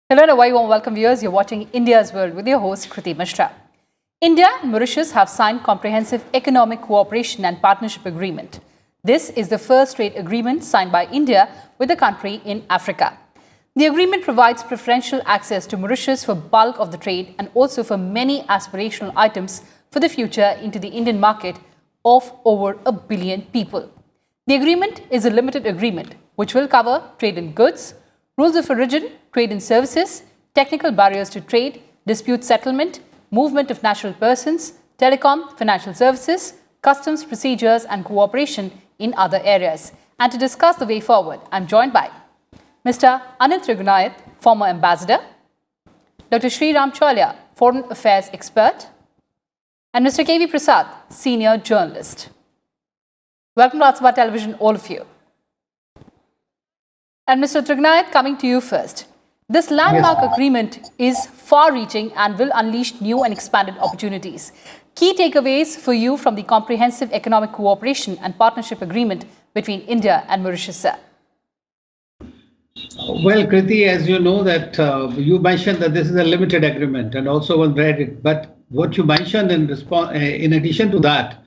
Hello and a very warm welcome, viewers. You're watching India's World with your host, Kriti Mishra. India and Mauritius have signed comprehensive economic cooperation and partnership agreement. This is the first trade agreement signed by India with a country in Africa. The agreement provides preferential access to Mauritius for bulk of the trade and also for many aspirational items for the future into the Indian market of over 1 billion people. The agreement is a limited agreement which will cover trade in goods, rules of origin, trade in services, technical barriers to trade, dispute settlement, movement of natural persons, telecom, financial services, customs procedures and cooperation in other areas. And to discuss the way forward, I'm joined by Mr. Anil Trigunayat, former ambassador, Dr. Sriram Cholia, foreign affairs expert, and Mr. K.V. Prasad, senior journalist. Welcome to Atsaba Television, all of you. And Mr. Trigunayat, coming to you first. This landmark agreement is far-reaching and will unleash new and expanded opportunities. Key takeaways for you from the Comprehensive Economic Cooperation and Partnership Agreement between India and Mauritius, sir? Well, Kriti, as you know that you mentioned that this is a limited agreement and also one read it. But what you mentioned in addition to that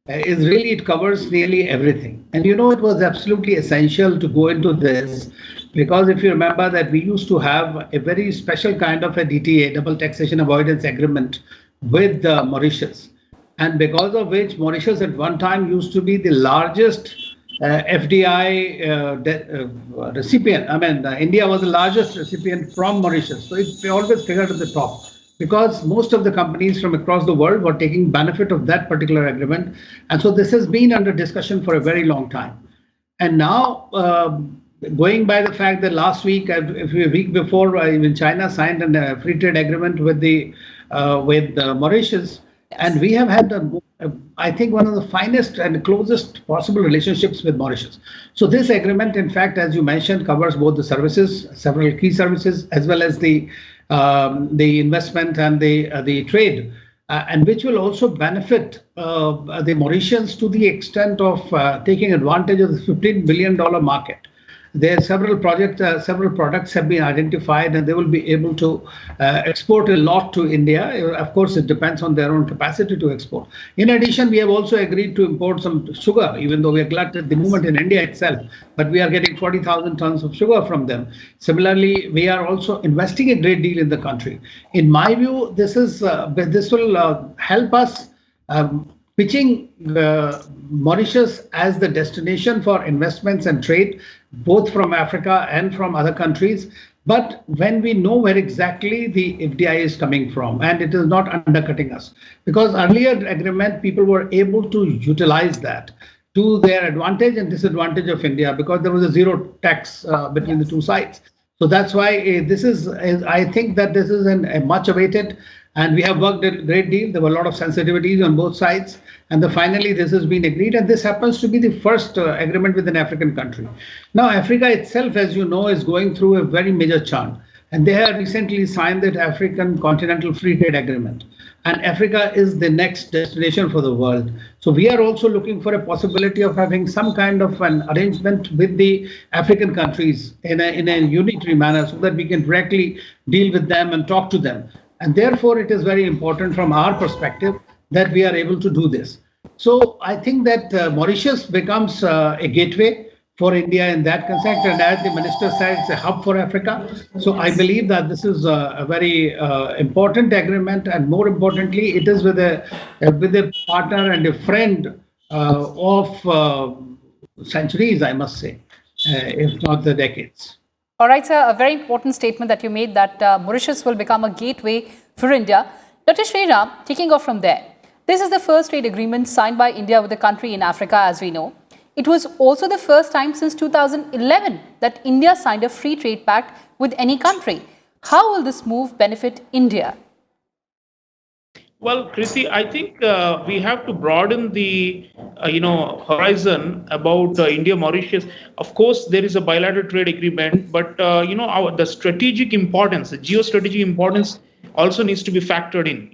is really it covers nearly everything. And you know, it was absolutely essential to go into this because if you remember that we used to have a very special kind of a DTA, double taxation avoidance agreement with Mauritius. And because of which Mauritius at one time used to be the largest FDI recipient. I mean, India was the largest recipient from Mauritius. So it always figured at the top because most of the companies from across the world were taking benefit of that particular agreement. And so this has been under discussion for a very long time. And now, going by the fact that last week, a week before, even China signed a free trade agreement with Mauritius, and we have had, I think, one of the finest and closest possible relationships with Mauritius. So this agreement, in fact, as you mentioned, covers both the services, several key services, as well as the investment and the trade, and which will also benefit the Mauritians to the extent of taking advantage of the $15 billion market. There are several products have been identified, and they will be able to export a lot to India. Of course, it depends on their own capacity to export. In addition, we have also agreed to import some sugar, even though we are glad at the moment in India itself, but we are getting 40,000 tons of sugar from them. Similarly, we are also investing a great deal in the country. In my view, this will help us pitching Mauritius as the destination for investments and trade, both from Africa and from other countries. But when we know where exactly the FDI is coming from, and it is not undercutting us, because earlier agreement, people were able to utilize that to their advantage and disadvantage of India, because there was a zero tax between the two sides. So that's why I think that this is a much awaited, and we have worked a great deal. There were a lot of sensitivities on both sides. And finally, this has been agreed. And this happens to be the first agreement with an African country. Now, Africa itself, as you know, is going through a very major churn. And they have recently signed that African Continental Free Trade Agreement. And Africa is the next destination for the world. So we are also looking for a possibility of having some kind of an arrangement with the African countries in a unitary manner so that we can directly deal with them and talk to them. And therefore, it is very important from our perspective that we are able to do this. So I think that Mauritius becomes a gateway for India in that context. And as the minister said, it's a hub for Africa. So I believe that this is a very important agreement. And more importantly, it is with a partner and a friend of centuries, I must say, if not the decades. All right, sir, a very important statement that you made that Mauritius will become a gateway for India. Dr. Sriram, taking off from there, this is the first trade agreement signed by India with a country in Africa, as we know. It was also the first time since 2011 that India signed a free trade pact with any country. How will this move benefit India? Well, Kriti, I think we have to broaden the horizon about India-Mauritius. Of course, there is a bilateral trade agreement, but the strategic importance, the geostrategic importance, also needs to be factored in.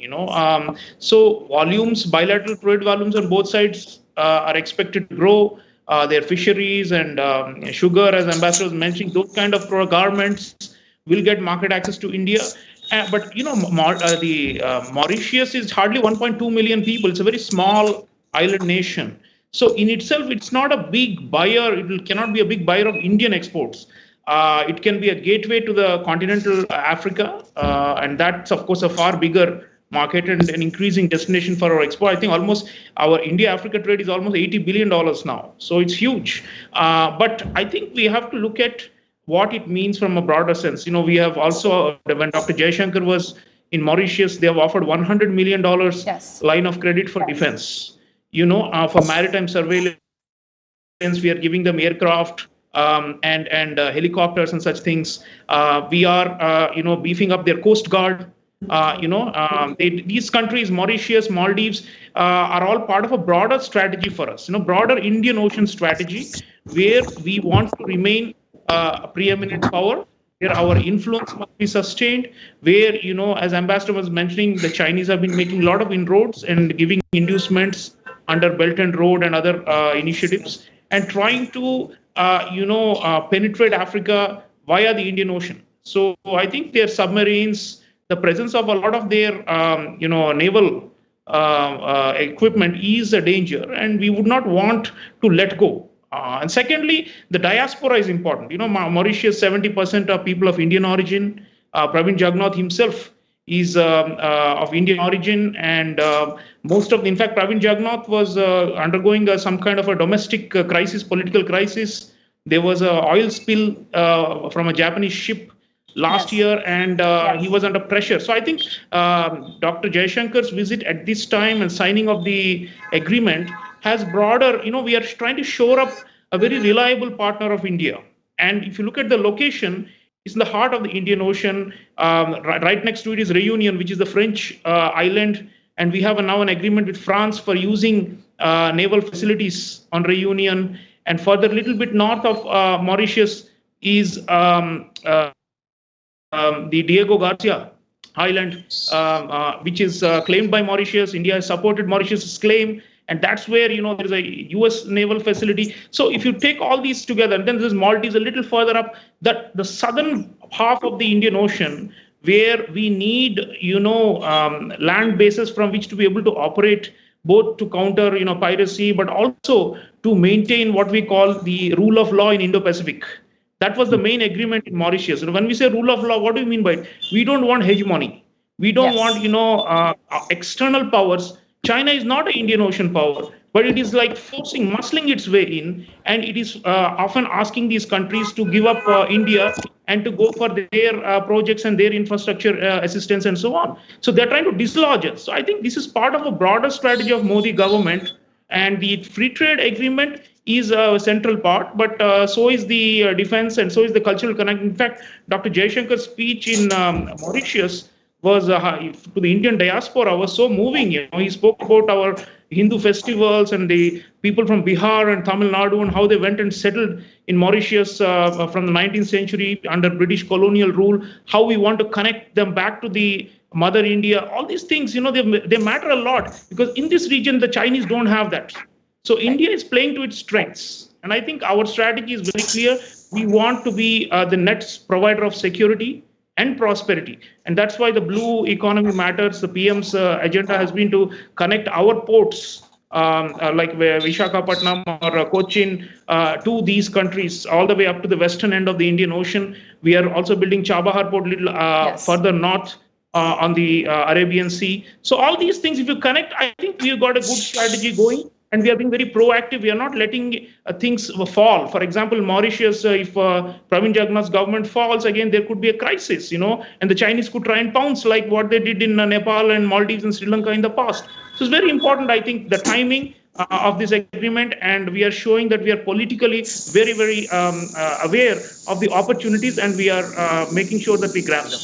So bilateral trade volumes on both sides are expected to grow. Their fisheries and sugar, as ambassador was mentioning, those kind of garments will get market access to India. But Mauritius is hardly 1.2 million people. It's a very small island nation. So in itself, it's not a big buyer. Cannot be a big buyer of Indian exports. It can be a gateway to the continental Africa, and that's of course a far bigger market and an increasing destination for our export. I think almost our India-Africa trade is almost $80 billion now. So it's huge. But I think we have to look at what it means from a broader sense. We have also, when Dr. Jaishankar was in Mauritius, they have offered $100 million line of credit for defense. For maritime surveillance, we are giving them aircraft and helicopters and such things. We are, beefing up their coast guard. These countries, Mauritius, Maldives, are all part of a broader strategy for us. Broader Indian Ocean strategy, where we want to remain a preeminent power, where our influence must be sustained, where, as Ambassador was mentioning, the Chinese have been making a lot of inroads and giving inducements under Belt and Road and other initiatives, and trying to, penetrate Africa via the Indian Ocean. So I think their submarines, the presence of a lot of their, naval equipment is a danger, and we would not want to let go. And secondly, the diaspora is important. Mauritius, 70% are people of Indian origin. Pravin Jagannath himself is of Indian origin, and in fact, Pravin Jagannath was undergoing some kind of a domestic crisis, political crisis. There was an oil spill from a Japanese ship last year, and he was under pressure. So I think Dr. Jaishankar's visit at this time and signing of the agreement has broader, we are trying to shore up a very reliable partner of India. And if you look at the location, it's in the heart of the Indian Ocean. Right next to it is Réunion, which is the French island. And we have now an agreement with France for using naval facilities on Réunion. And further, a little bit north of Mauritius is the Diego Garcia Island, which is claimed by Mauritius. India has supported Mauritius' claim. And that's where, there's a US naval facility. So if you take all these together, then there's Maldives a little further up, that the southern half of the Indian Ocean, where we need, land bases from which to be able to operate, both to counter, piracy, but also to maintain what we call the rule of law in Indo-Pacific. That was the main agreement in Mauritius. When we say rule of law, what do we mean by it? We don't want hegemony. We don't want, external powers. China is not an Indian Ocean power, but it is like muscling its way in, and it is often asking these countries to give up India and to go for their projects and their infrastructure assistance and so on. So they're trying to dislodge us. So I think this is part of a broader strategy of Modi government, and the free trade agreement is a central part, but so is the defense, and so is the cultural connect. In fact, Dr. Jaishankar's speech in Mauritius was to the Indian diaspora was so moving. He spoke about our Hindu festivals and the people from Bihar and Tamil Nadu and how they went and settled in Mauritius from the 19th century under British colonial rule, how we want to connect them back to the Mother India. All these things, they matter a lot, because in this region, the Chinese don't have that. So India is playing to its strengths. And I think our strategy is very clear. We want to be the net provider of security and prosperity. And that's why the blue economy matters. The PM's agenda has been to connect our ports, like Visakhapatnam or Cochin, to these countries, all the way up to the western end of the Indian Ocean. We are also building Chabahar port a little further north on the Arabian Sea. So all these things, if you connect, I think we've got a good strategy going. And we are being very proactive. We are not letting things fall. For example, Mauritius, if Pravin Jagannath's government falls, again, there could be a crisis, and the Chinese could try and pounce like what they did in Nepal and Maldives and Sri Lanka in the past. So it's very important, I think, the timing of this agreement, and we are showing that we are politically very, very aware of the opportunities, and we are making sure that we grab them.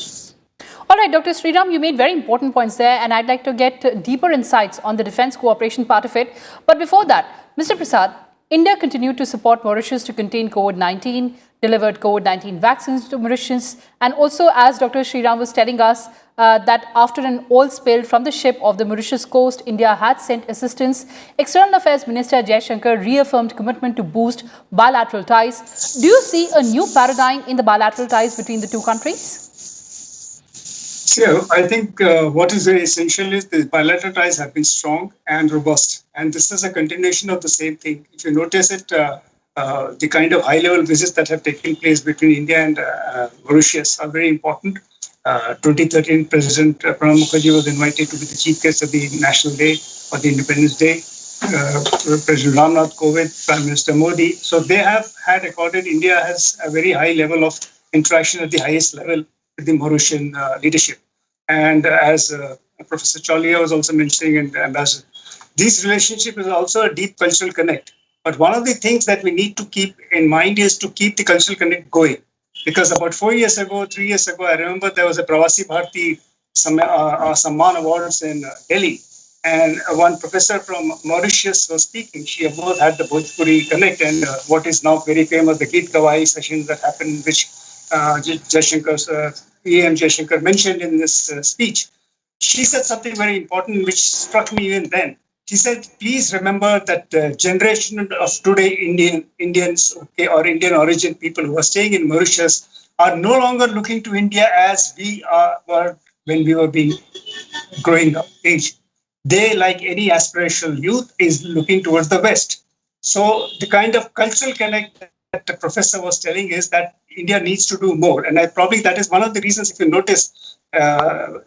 All right, Dr. Sriram, you made very important points there, and I'd like to get deeper insights on the defense cooperation part of it. But before that, Mr. Prasad, India continued to support Mauritius to contain COVID-19, delivered COVID-19 vaccines to Mauritius, and also, as Dr. Sriram was telling us, that after an oil spill from the ship off the Mauritius coast, India had sent assistance. External Affairs Minister Jaishankar reaffirmed commitment to boost bilateral ties. Do you see a new paradigm in the bilateral ties between the two countries? So I think what is very essential is the bilateral ties have been strong and robust, and this is a continuation of the same thing. If you notice it, the kind of high-level visits that have taken place between India and Mauritius are very important. 2013, President Pranab Mukherjee was invited to be the chief guest at the National Day or the Independence Day. President Ramnath Kovind, Prime Minister Modi. So they have had accorded. India has a very high level of interaction at the highest level with the Mauritian leadership. And as Professor Chauliya was also mentioning, and Ambassador, this relationship is also a deep cultural connect. But one of the things that we need to keep in mind is to keep the cultural connect going. Because about 3 years ago, I remember there was a Pravasi Bharati Samman Awards in Delhi. And one professor from Mauritius was speaking. She both had the Bhojpuri Connect and what is now very famous, the Geet Gawai sessions that happened, which E.M. Jaishankar mentioned in this speech. She said something very important, which struck me even then. She said, please remember that the generation of today Indians or Indian origin people who are staying in Mauritius are no longer looking to India as we were when we were being growing up age. They, like any aspirational youth, is looking towards the West. So the kind of cultural connect that the professor was telling is that India needs to do more. And probably that is one of the reasons, if you notice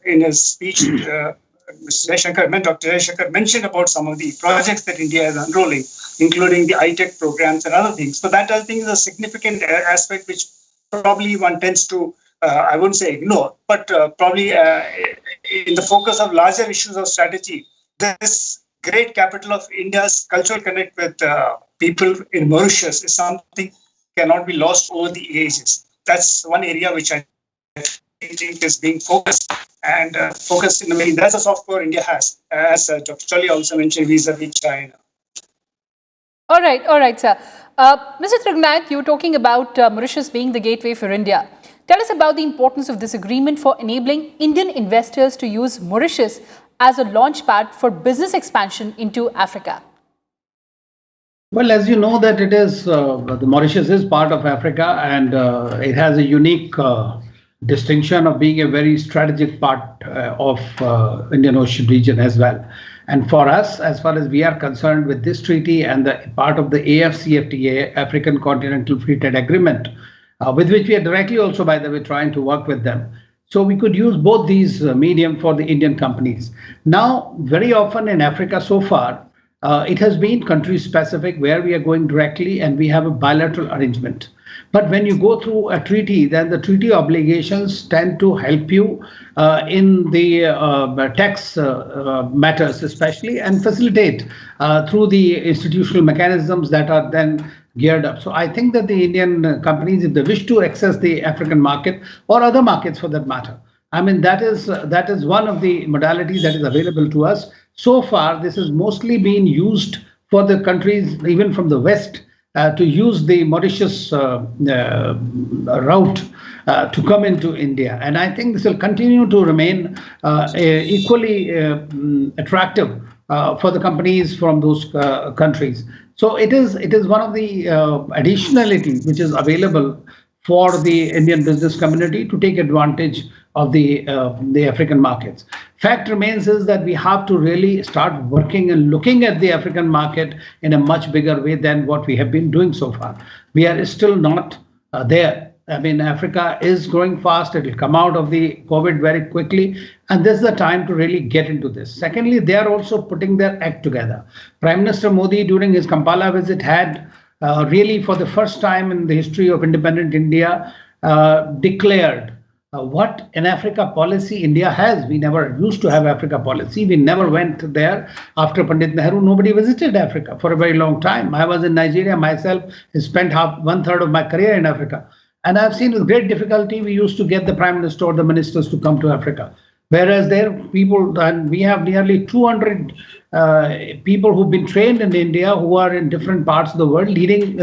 in his speech, Dr. Jaishankar mentioned about some of the projects that India is unrolling, including the high-tech programs and other things. So that, I think, is a significant aspect which probably one tends to, I wouldn't say ignore, but probably in the focus of larger issues of strategy, this great capital of India's cultural connect with people in Mauritius is something cannot be lost over the ages. That's one area which I think is being focused in a way. That's a soft power India has, as Dr. Chauliya also mentioned, vis-a-vis China. All right, sir. Mr. Trigunayat, you were talking about Mauritius being the gateway for India. Tell us about the importance of this agreement for enabling Indian investors to use Mauritius as a launchpad for business expansion into Africa. Well, as you know that it is, the Mauritius is part of Africa, and it has a unique distinction of being a very strategic part of Indian Ocean region as well. And for us, as far as we are concerned with this treaty and the part of the AFCFTA, African Continental Free Trade Agreement, with which we are directly also, by the way, trying to work with them. So we could use both these medium for the Indian companies. Now, very often in Africa so far, it has been country specific where we are going directly and we have a bilateral arrangement. But when you go through a treaty, then the treaty obligations tend to help you in the tax matters especially, and facilitate through the institutional mechanisms that are then geared up. So I think that the Indian companies, if they wish to access the African market or other markets for that matter, I mean, that is one of the modalities that is available to us. So far, this has mostly been used for the countries, even from the West, to use the Mauritius route to come into India. And I think this will continue to remain equally attractive for the companies from those countries. So it is one of the additionality which is available for the Indian business community to take advantage of the African markets. Fact remains is that we have to really start working and looking at the African market in a much bigger way than what we have been doing so far. We are still not there. I mean, Africa is growing fast. It will come out of the COVID very quickly. And this is the time to really get into this. Secondly, they are also putting their act together. Prime Minister Modi, during his Kampala visit, had really for the first time in the history of independent India, declared what an Africa policy India has. We never used to have Africa policy. We never went there. After Pandit Nehru, nobody visited Africa for a very long time. I was in Nigeria myself, spent one third of my career in Africa. And I've seen with great difficulty, we used to get the prime minister or the ministers to come to Africa. Whereas there people, and we have nearly 200 people who've been trained in India who are in different parts of the world, leading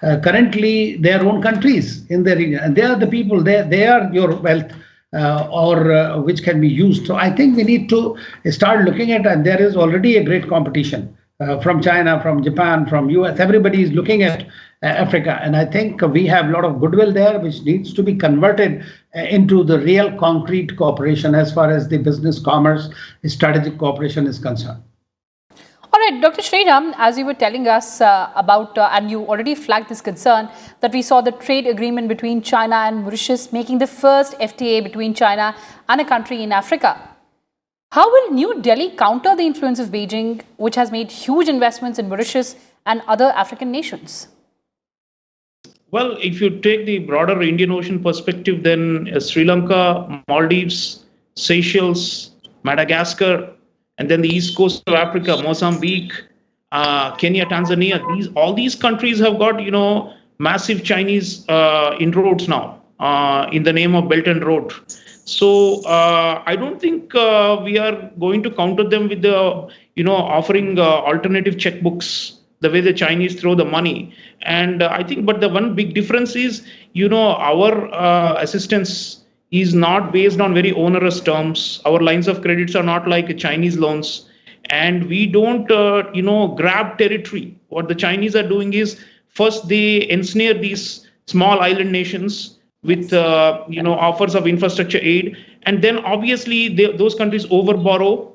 currently their own countries in their region. And they are the people, they are your wealth which can be used. So I think we need to start looking at, and there is already a great competition from China, from Japan, from US. Everybody is looking at Africa. And I think we have a lot of goodwill there, which needs to be converted into the real concrete cooperation as far as the business, commerce, strategic cooperation is concerned. All right, Dr. Sriram, as you were telling us about, and you already flagged this concern, that we saw the trade agreement between China and Mauritius making the first FTA between China and a country in Africa. How will New Delhi counter the influence of Beijing, which has made huge investments in Mauritius and other African nations? Well, if you take the broader Indian Ocean perspective, then Sri Lanka, Maldives, Seychelles, Madagascar, and then the east coast of Africa, Mozambique, Kenya, Tanzania, all these countries have got, massive Chinese inroads now in the name of Belt and Road. So I don't think we are going to counter them with the, offering alternative checkbooks, the way the Chinese throw the money. And I think, but the one big difference is, our assistance is not based on very onerous terms. Our lines of credits are not like Chinese loans. And we don't, grab territory. What the Chinese are doing is, first they ensnare these small island nations with, offers of infrastructure aid. And then obviously those countries overborrow.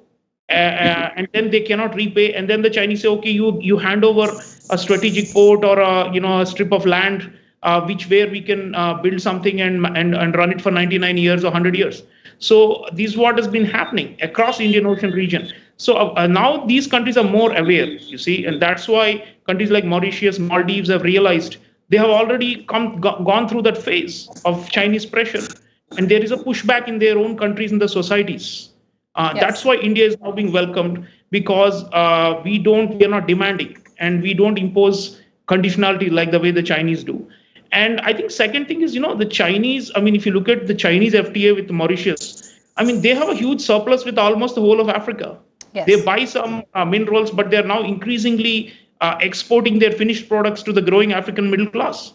And then they cannot repay, and then the Chinese say, okay, you hand over a strategic port or a strip of land, where we can build something and run it for 99 years or 100 years. So this is what has been happening across Indian Ocean region. So now these countries are more aware, you see, and that's why countries like Mauritius, Maldives have realized they have already gone through that phase of Chinese pressure, and there is a pushback in their own countries and the societies. Yes. That's why India is now being welcomed, because we are not demanding and we don't impose conditionality like the way the Chinese do. And I think second thing is, the Chinese, if you look at the Chinese FTA with Mauritius, they have a huge surplus with almost the whole of Africa. Yes. They buy some minerals, but they're now increasingly exporting their finished products to the growing African middle class.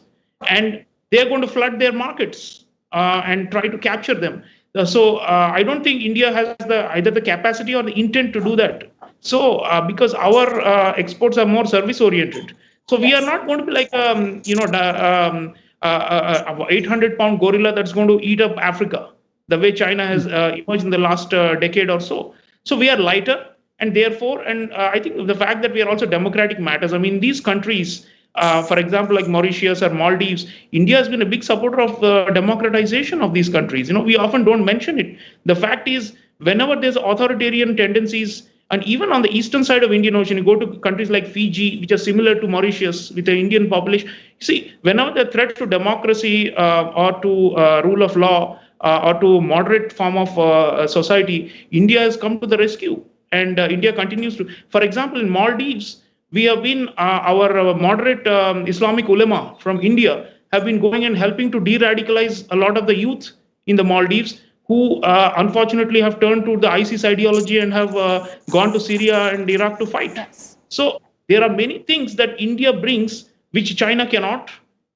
And they're going to flood their markets and try to capture them. So I don't think India has either the capacity or the intent to do that. So because our exports are more service oriented, so we are not going to be like 800-pound gorilla that's going to eat up Africa the way China has emerged in the last decade or so. So we are lighter, and therefore, I think the fact that we are also democratic matters. These countries, for example, like Mauritius or Maldives, India has been a big supporter of the democratization of these countries. We often don't mention it. The fact is, whenever there's authoritarian tendencies, and even on the eastern side of Indian Ocean, you go to countries like Fiji, which are similar to Mauritius with the Indian population. You see, whenever the threat to democracy or to rule of law or to moderate form of society, India has come to the rescue, and India continues to. For example, in Maldives, we have been, our moderate Islamic ulama from India have been going and helping to de-radicalize a lot of the youth in the Maldives who unfortunately have turned to the ISIS ideology and have gone to Syria and Iraq to fight. Yes. So there are many things that India brings which China cannot,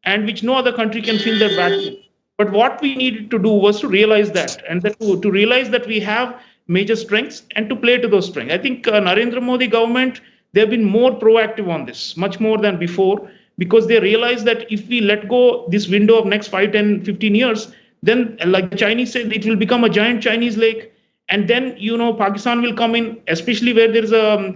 and which no other country can fill their vacuum. But what we needed to do was to realize that, and that to realize that we have major strengths and to play to those strengths. I think Narendra Modi government, they've been more proactive on this, much more than before, because they realize that if we let go this window of next 5, 10, 15 years, then like the Chinese say, it will become a giant Chinese lake. And then, Pakistan will come in, especially where there is a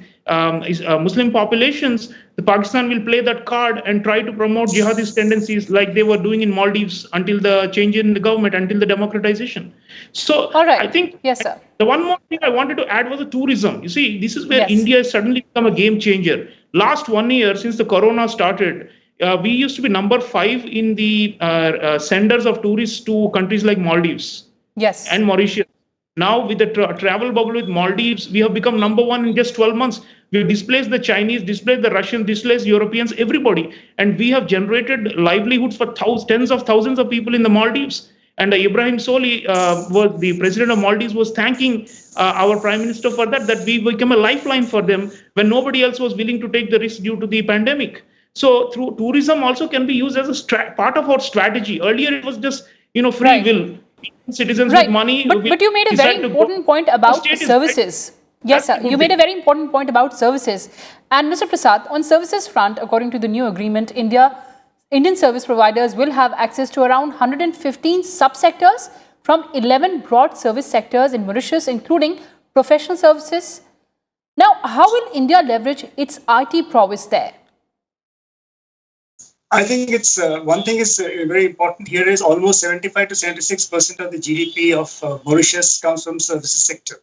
Muslim populations. The Pakistan will play that card and try to promote jihadist tendencies like they were doing in Maldives until the change in the government, until the democratization. So all right. I think yes, sir. The one more thing I wanted to add was the tourism. You see, this is where India has suddenly become a game changer. Last 1 year, since the corona started, we used to be number 5 in the senders of tourists to countries like Maldives and Mauritius. Now, with the travel bubble with Maldives, we have become number 1 in just 12 months. We have displaced the Chinese, displaced the Russians, displaced Europeans, everybody. And we have generated livelihoods for tens of thousands of people in the Maldives. And Ibrahim Soli, the president of Maldives, was thanking our prime minister for that we became a lifeline for them when nobody else was willing to take the risk due to the pandemic. So through tourism also can be used as a part of our strategy. Earlier, it was just, free will. Citizens with money. But you made a very important point about services. Yes, sir. You made a very important point about services. And Mr. Prasad, on services front, according to the new agreement, India Indian service providers will have access to around 115 subsectors from 11 broad service sectors in Mauritius, including professional services. Now, how will India leverage its IT prowess there? I think it's one thing is very important here is almost 75 to 76% of the GDP of Mauritius comes from services sector.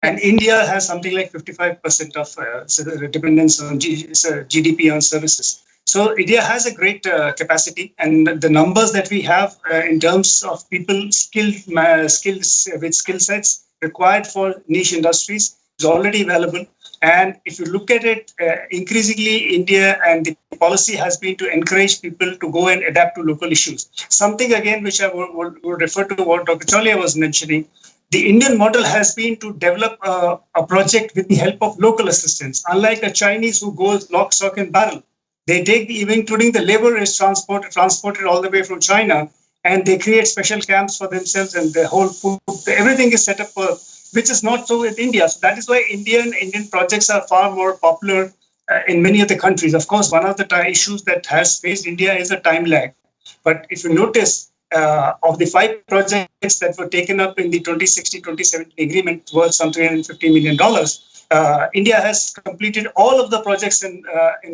And Yes. India has something like 55% of dependence on GDP on services. So India has a great capacity, and the numbers that we have in terms of people skills with skill sets required for niche industries is already available. And if you look at it, increasingly India and the policy has been to encourage people to go and adapt to local issues. Something again which I would refer to what Dr. Cholia was mentioning. The Indian model has been to develop a project with the help of local assistance. Unlike a Chinese who goes lock, stock, and barrel, they take even including the labor is transported all the way from China, and they create special camps for themselves, and the whole food, everything is set up for, which is not so with India. So that is why Indian projects are far more popular in many of the countries. Of course, one of the issues that has faced India is a time lag. But if you notice, of the 5 projects that were taken up in the 2016-2017 agreement worth some $350 million, India has completed all of the projects in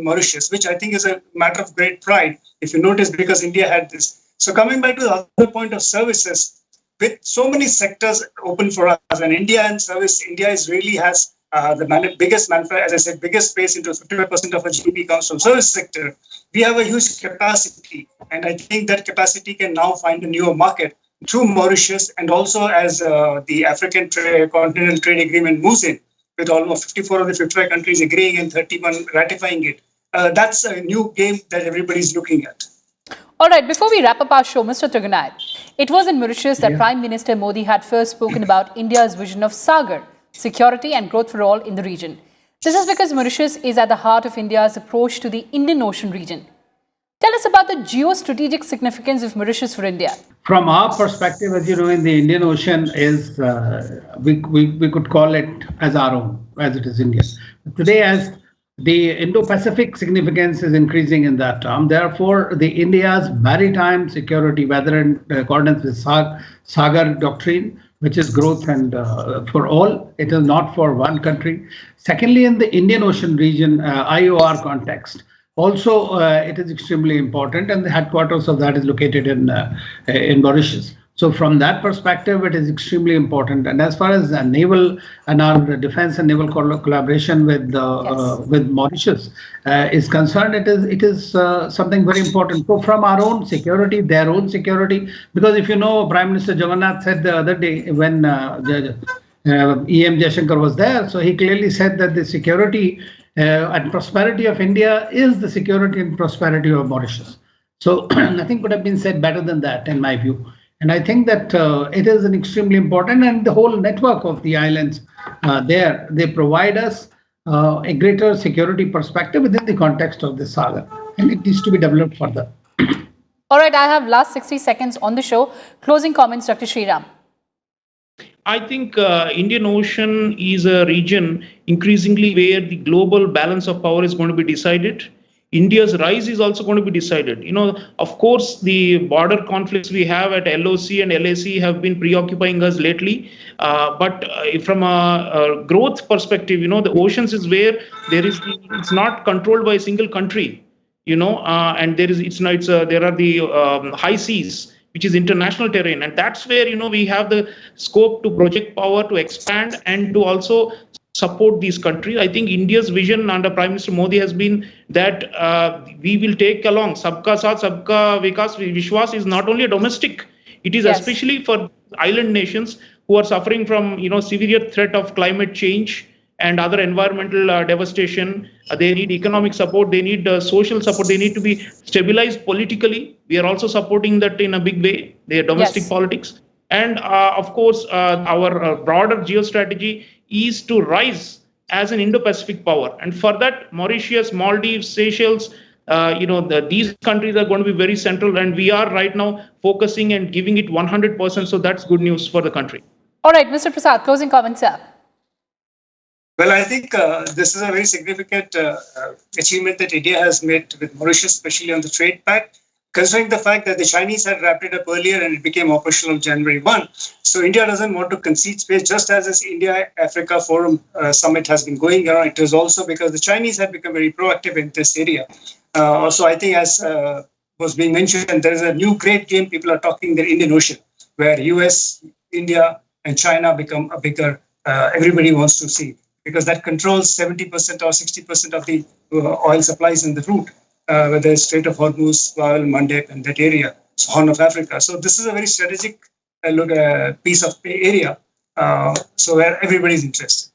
Mauritius, which I think is a matter of great pride, if you notice, because India had this. So coming back to the other point of services, with so many sectors open for us, and India and service, India is really has the biggest manufacturer, as I said, biggest space into 55% of our GDP comes from service sector. We have a huge capacity, and I think that capacity can now find a newer market through Mauritius, and also as the African Continental Trade Agreement moves in, with almost 54 of the 55 countries agreeing and 31 ratifying it. That's a new game that everybody's looking at. All right, before we wrap up our show, Mr. Trigunayat, it was in Mauritius that Prime Minister Modi had first spoken about India's vision of Sagar, security and growth for all in the region. This is because Mauritius is at the heart of India's approach to the Indian Ocean region. Tell us about the geostrategic significance of Mauritius for India. From our perspective, as you know, in the Indian Ocean is, we could call it as our own, as it is India. Today, as the Indo-Pacific significance is increasing in that term, therefore, the India's maritime security, whether in accordance with Sagar doctrine, which is growth and for all, it is not for one country. Secondly, in the Indian Ocean region, IOR context, also it is extremely important, and the headquarters of that is located in Mauritius. So from that perspective, it is extremely important. And as far as naval and our defense and naval collaboration with Mauritius is concerned, it is something very important. So from our own security, their own security, because if you know, Prime Minister Jagannath said the other day when E.M. Jaishankar was there, so he clearly said that the security and prosperity of India is the security and prosperity of Mauritius. So nothing could have been said better than that, in my view. And I think that it is an extremely important, and the whole network of the islands there, they provide us a greater security perspective within the context of the Saga, and it needs to be developed further. All right, I have last 60 seconds on the show. Closing comments, Dr. Sriram. I think Indian Ocean is a region increasingly where the global balance of power is going to be decided. India's rise is also going to be decided. You know, of course, the border conflicts we have at LOC and LAC have been preoccupying us lately. But from a growth perspective, you know, the oceans is where it's not controlled by a single country. You know, and there are the high seas, which is international terrain, and that's where, you know, we have the scope to project power, to expand, and to also support these countries. I think India's vision under Prime Minister Modi has been that we will take along Sabka Saath, Sabka Vikas. Vishwas is not only a domestic; it is especially for island nations who are suffering from, you know, severe threat of climate change and other environmental devastation. They need economic support. They need social support. They need to be stabilized politically. We are also supporting that in a big way. Their domestic politics. And of course, our broader geostrategy is to rise as an Indo-Pacific power. And for that, Mauritius, Maldives, Seychelles, these countries are going to be very central. And we are right now focusing and giving it 100%. So that's good news for the country. All right, Mr. Prasad, closing comments, sir. Well, I think this is a very significant achievement that India has made with Mauritius, especially on the trade pact. considering the fact that the Chinese had wrapped it up earlier and it became operational January 1. So India doesn't want to concede space, just as this India-Africa Forum Summit has been going around. It is also because the Chinese have become very proactive in this area. Also, I think as was being mentioned, there is a new great game people are talking, the Indian Ocean, where US, India, and China become a bigger, everybody wants to see, because that controls 70% or 60% of the oil supplies in the route. Whether it's Strait of Hormuz, Bab el-Mandeb, and that area, so Horn of Africa. So this is a very strategic piece of area, so where everybody's interested.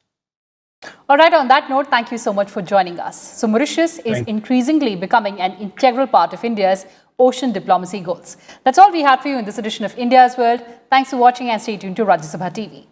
All right, on that note, thank you so much for joining us. So Mauritius is increasingly becoming an integral part of India's ocean diplomacy goals. That's all we have for you in this edition of India's World. Thanks for watching and stay tuned to Rajya Sabha TV.